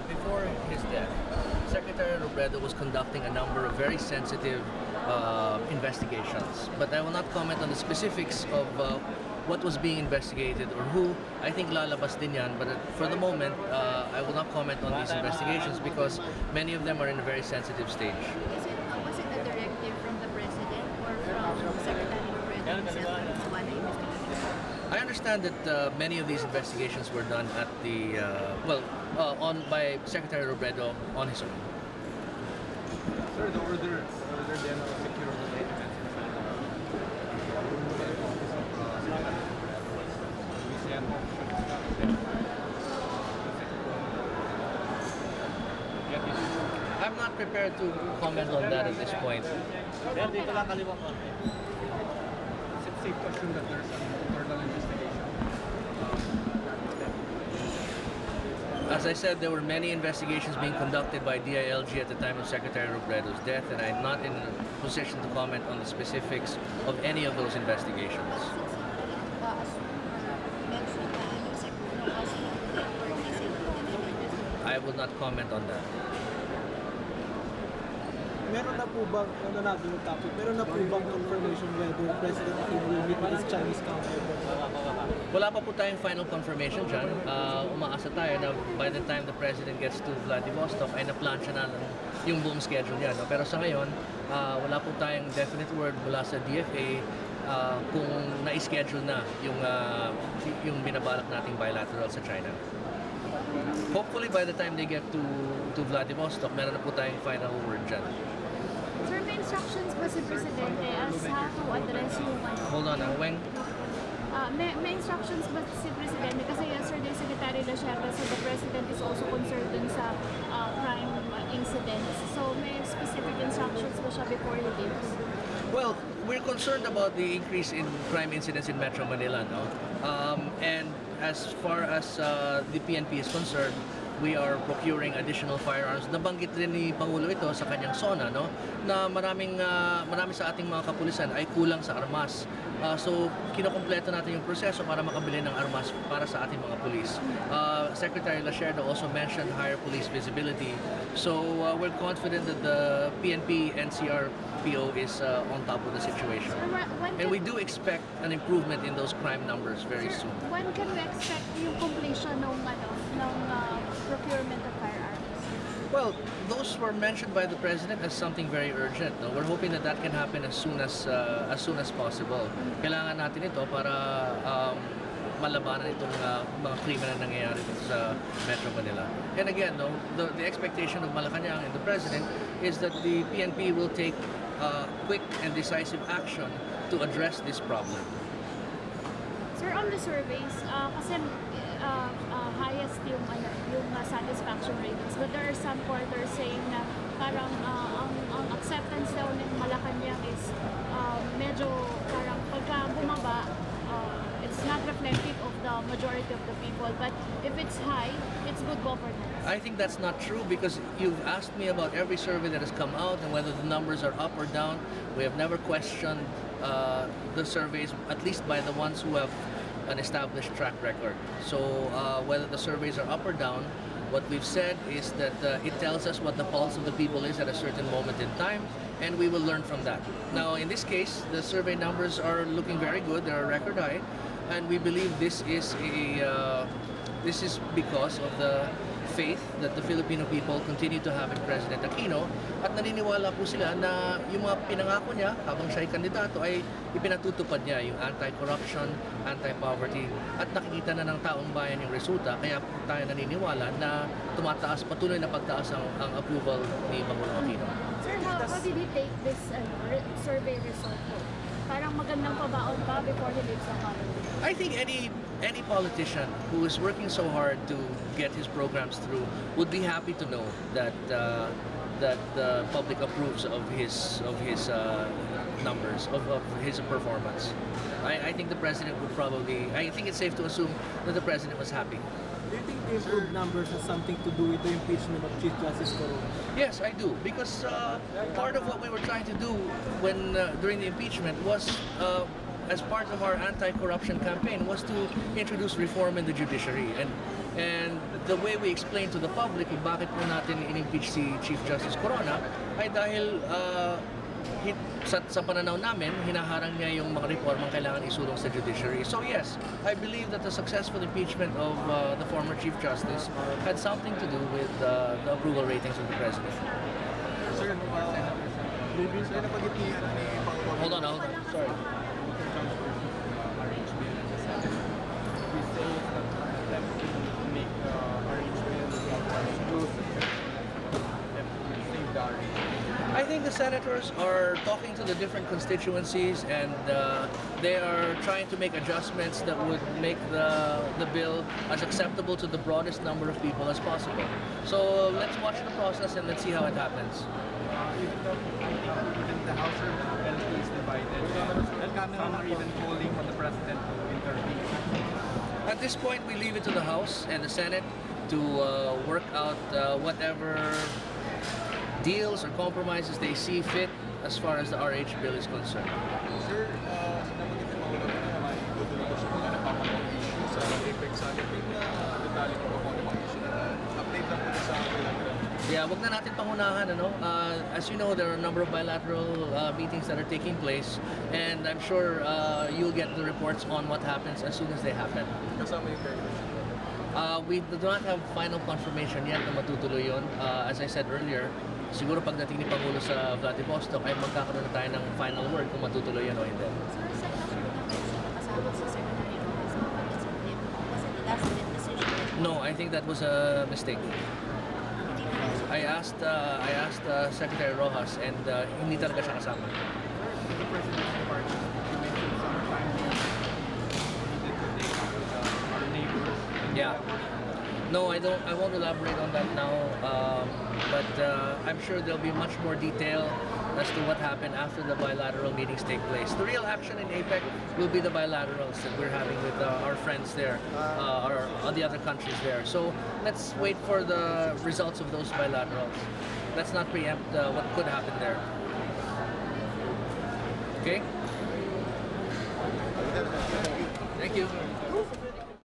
before his death, Secretary Robredo was conducting a number of very sensitive investigations. But I will not comment on the specifics of what was being investigated or who. I think lalabas din yan, but for the moment, I will not comment on these investigations because many of them are in a very sensitive stage. Was it a directive from the President or from Secretary Robredo himself to one investigation? I understand that many of these investigations were done at the, by Secretary Robredo on his own. Sir, the order then of secure the documents inside I'm not prepared to comment on that at this point. Is it safe to assume that there's an internal investigation? As I said, there were many investigations being conducted by DILG at the time of Secretary Robredo's death, and I'm not in a position to comment on the specifics of any of those investigations. I will not comment on that. Meron na po bang, natin yung topic, meron na po bang confirmation whether President Aquino will meet with his Chinese counterpart? Wala pa po tayong final confirmation dyan. Umaasa tayo na by the time the President gets to Vladivostok ay na-plancha na yung buong schedule niya. No? Pero sa ngayon, wala po tayong definite word mula sa DFA kung na-schedule na yung binabalak nating bilateral sa China. Hopefully by the time they get to Vladivostok, meron na po tayong final word dyan. Sir, may instructions ba si Presidente as how to address yung Hold on, Weng. may instructions ba si Presidente? Kasi yesterday, Secretary Lacerda said the President is also concerned dun sa crime incidents. So may specific instructions ba siya before he leaves? Well, we're concerned about the increase in crime incidents in Metro Manila, no? And as far as the PNP is concerned, we are procuring additional firearms. Nabanggit rin ni Pangulo ito sa kanyang SONA, no? Na marami sa ating mga kapulisan ay kulang sa armas. So, kinokompleto natin yung proseso para makabili ng armas para sa ating mga pulis. Secretary Lacerda also mentioned higher police visibility. So, we're confident that the PNP NCR PO is on top of the situation. And we do expect an improvement in those crime numbers very soon. When can we expect yung completion ng procurement of firearms? Well, those were mentioned by the President as something very urgent. No? We're hoping that that can happen as soon as possible. Kailangan natin ito para malabanan itong mga krimen na nangyayari dito sa Metro Manila. And again, no, the expectation of Malacanang and the President is that the PNP will take quick and decisive action to address this problem. Sir, on the surveys, kasi highest yung satisfaction ratings, but there are some quarters saying na parang ang acceptance daw ng Malacanang is medyo parang pagka bumaba, it's not reflective of the majority of the people, but if it's high, it's good governance. I think that's not true because you've asked me about every survey that has come out and whether the numbers are up or down. We have never questioned the surveys, at least by the ones who have an established track record. So whether the surveys are up or down, what we've said is that it tells us what the pulse of the people is at a certain moment in time, and we will learn from that. Now, in this case, the survey numbers are looking very good. They're a record high, and we believe this is because of the faith that the Filipino people continue to have in President Aquino, at naniniwala po sila na yung mga pinangako niya habang siya'y kandidato ay ipinatutupad niya, yung anti-corruption, anti-poverty, at nakikita na ng taong bayan yung resulta. Kaya tayo naniniwala na patuloy na pagtaas ang approval ni Pangulong Aquino. Sir, how did he take this survey result? Parang magandang pabaon pa before he leaves the country. I think any politician who is working so hard to get his programs through would be happy to know that the public approves of his numbers, of his performance. I think the president would probably. I think it's safe to assume that the president was happy. Do you think the improved numbers has something to do with the impeachment of Chief Justice Corona? Yes, I do, because part of what we were trying to do when during the impeachment was as part of our anti-corruption campaign was to introduce reform in the judiciary. And the way we explain to the public kung bakit po natin in-impeach si Chief Justice Corona ay dahil sa pananaw namin, hinaharang niya yung mga reformang kailangan isulong sa judiciary. So yes, I believe that the successful impeachment of the former Chief Justice had something to do with the approval ratings of the President. Sir, previous ay napagitian ni Pangulong. Hold on. Sorry. We say that attempt to make arrangements save the arrangement. I think the senators are talking to the different constituencies and they are trying to make adjustments that would make the bill as acceptable to the broadest number of people as possible. So let's watch the process and let's see how it happens. Within the House or LP is divided. Some are even calling on the President to intervene. At this point, we leave it to the House and the Senate to work out whatever deals or compromises they see fit as far as the RH bill is concerned. Sir, nabanggit ni Pangulong na maigugulo ko siya mga napapagong issue sa Apex Summit. Yung detalye ko kung ano mga issue na update lang po sa bilateral. Yeah, wag na natin pangunahan, ano? As you know, there are a number of bilateral meetings that are taking place, and I'm sure you'll get the reports on what happens as soon as they happen. Kasama yung guidelines. We do not have final confirmation yet na matutuloy yun. As I said earlier, siguro pagdating ni Pangulo sa Vladivostok ay magkakaroon na tayo ng final word kung matutuloy yun o hindi. Sir, sa kasama sa Secretary Rojas ang pag-executive was it the last minute decision? No, I think that was a mistake. I asked Secretary Rojas and hindi talaga siya kasama. Sir, the President's party, you mentioned summertime needed to take up with our neighbors. Yeah. No, I don't. I won't elaborate on that now. But I'm sure there'll be much more detail as to what happened after the bilateral meetings take place. The real action in APEC will be the bilaterals that we're having with our friends there, or the other countries there. So let's wait for the results of those bilaterals. Let's not preempt what could happen there. Okay? Thank you.